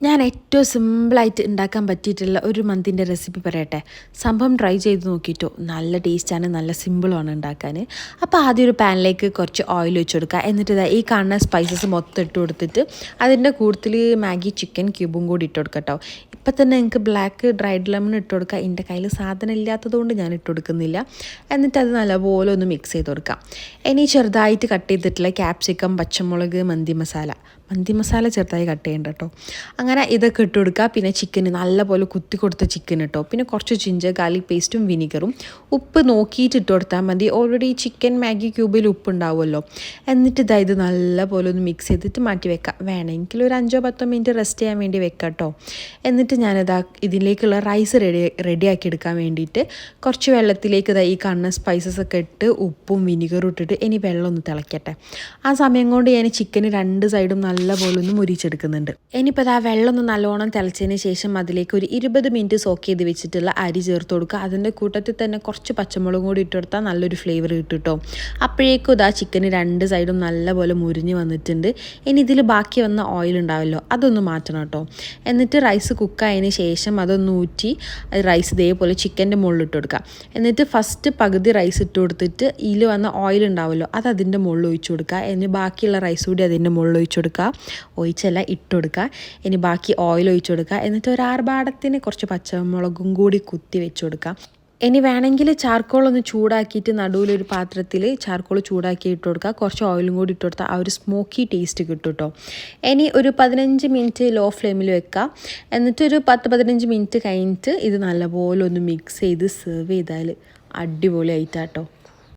ഞാൻ ഏറ്റവും സിമ്പിളായിട്ട് ഉണ്ടാക്കാൻ പറ്റിയിട്ടുള്ള ഒരു മന്തിൻ്റെ റെസിപ്പി പറയട്ടെ. സംഭവം ട്രൈ ചെയ്ത് നോക്കിയിട്ടോ, നല്ല ടേസ്റ്റാണ്, നല്ല സിമ്പിളുമാണ് ഉണ്ടാക്കാൻ. അപ്പോൾ ആദ്യം ഒരു പാനിലേക്ക് കുറച്ച് ഓയിൽ ഒഴിച്ച് കൊടുക്കുക. എന്നിട്ട് ഈ കാണുന്ന സ്പൈസസ് മൊത്തം ഇട്ട് കൊടുത്തിട്ട് അതിൻ്റെ കൂടുതൽ മാഗി ചിക്കൻ ക്യൂബും കൂടി ഇട്ട് കൊടുക്കുക കേട്ടോ. ഇപ്പം തന്നെ എനിക്ക് ബ്ലാക്ക് ഡ്രൈഡ് ലെമൺ ഇട്ട് കൊടുക്കുക. എൻ്റെ കയ്യിൽ സാധനം ഇല്ലാത്തതുകൊണ്ട് ഞാൻ ഇട്ട് കൊടുക്കുന്നില്ല. എന്നിട്ട് അത് നല്ലപോലെ ഒന്ന് മിക്സ് ചെയ്ത് കൊടുക്കാം. ഇനി ചെറുതായിട്ട് കട്ട് ചെയ്തിട്ടുള്ള ക്യാപ്സിക്കം, പച്ചമുളക്, മന്തി മസാല ചെറുതായി കട്ട് ചെയ്യേണ്ട കേട്ടോ. അങ്ങനെ ഇതൊക്കെ ഇട്ട് കൊടുക്കുക. പിന്നെ ചിക്കന് നല്ലപോലെ കുത്തി കൊടുത്ത ചിക്കൻ ഇട്ടോ. പിന്നെ കുറച്ച് ജിഞ്ചർ ഗാർലിക് പേസ്റ്റും വിനീഗറും. ഉപ്പ് നോക്കിയിട്ട് ഇട്ട് കൊടുത്താൽ മതി. ഓൾറെഡി ചിക്കൻ മാഗി ക്യൂബിൽ ഉപ്പ് ഉണ്ടാവുമല്ലോ. എന്നിട്ട് ഇത് നല്ലപോലെ ഒന്ന് മിക്സ് ചെയ്തിട്ട് മാറ്റി വെക്കാം. വേണമെങ്കിൽ ഒരു 5-10 മിനിറ്റ് റെസ്റ്റ് ചെയ്യാൻ വേണ്ടി വെക്കാം കേട്ടോ. എന്നിട്ട് ഇതിലേക്കുള്ള റൈസ് റെഡിയാക്കി എടുക്കാൻ വേണ്ടിയിട്ട് കുറച്ച് വെള്ളത്തിലേക്ക് ഈ കാണുന്ന സ്പൈസസ് ഒക്കെ ഇട്ട് ഉപ്പും വിനീഗറും ഇട്ടിട്ട് ഇനി വെള്ളം ഒന്ന് തിളയ്ക്കട്ടെ. ആ സമയം കൊണ്ട് ഞാൻ ചിക്കന് 2 സൈഡും നല്ലപോലെ ഒന്ന് മുരിച്ചെടുക്കുന്നുണ്ട്. ഇനിയിപ്പോൾ വെള്ളം ഒന്ന് നല്ലോണം തിളച്ചതിന് ശേഷം അതിലേക്ക് ഒരു 20 മിനിറ്റ് സോക്ക് ചെയ്ത് വെച്ചിട്ടുള്ള അരി ചേർത്ത് കൊടുക്കുക. അതിൻ്റെ കൂട്ടത്തിൽ തന്നെ കുറച്ച് പച്ചമുളകും കൂടി ഇട്ട് കൊടുത്താൽ നല്ലൊരു ഫ്ലേവർ കിട്ടും കേട്ടോ. അപ്പോഴേക്കും ചിക്കന് 2 സൈഡും നല്ലപോലെ മുരിഞ്ഞ് വന്നിട്ടുണ്ട്. ഇനി ഇതിൽ ബാക്കി വന്ന ഓയിൽ ഉണ്ടാവല്ലോ, അതൊന്ന് മാറ്റണം കേട്ടോ. എന്നിട്ട് റൈസ് കുക്കായതിന് ശേഷം അതൊന്ന് ഊറ്റി റൈസ് ഇതേപോലെ ചിക്കൻ്റെ മുകളിൽ ഇട്ട് കൊടുക്കുക. എന്നിട്ട് ഫസ്റ്റ് പകുതി റൈസ് ഇട്ട് കൊടുത്തിട്ട് ഇതിൽ വന്ന ഓയിൽ ഉണ്ടാവുമല്ലോ, അത് അതിൻ്റെ മുകളിൽ ഒഴിച്ചു കൊടുക്കുക. ഇനി ബാക്കിയുള്ള റൈസ് കൂടി അതിൻ്റെ മുകളിൽ ഒഴിച്ചു കൊടുക്കുക. ഒഴിച്ചല്ല ഇട്ട് കൊടുക്കുക. ഇനി ബാക്കി ഓയിൽ ഒഴിച്ചു കൊടുക്കുക. എന്നിട്ട് ഒരു ആർഭാടത്തിന് കുറച്ച് പച്ചമുളകും കൂടി കുത്തി വെച്ച് കൊടുക്കുക. ഇനി വേണമെങ്കിൽ ചാർക്കോൾ ഒന്ന് ചൂടാക്കിയിട്ട് നടുവിലൊരു പാത്രത്തിൽ ചാർക്കോൾ ചൂടാക്കി ഇട്ട് കൊടുക്കുക. കുറച്ച് ഓയിലും കൂടി ഇട്ട് കൊടുത്താൽ ആ ഒരു സ്മോക്കി ടേസ്റ്റ് കിട്ടും കേട്ടോ. ഇനി ഒരു 15 മിനിറ്റ് ലോ ഫ്ലെയിമിൽ വെക്കുക. എന്നിട്ടൊരു 10-15 മിനിറ്റ് കഴിഞ്ഞിട്ട് ഇത് നല്ലപോലെ ഒന്ന് മിക്സ് ചെയ്ത് സെർവ് ചെയ്താൽ അടിപൊളിയായിട്ടാട്ടോ.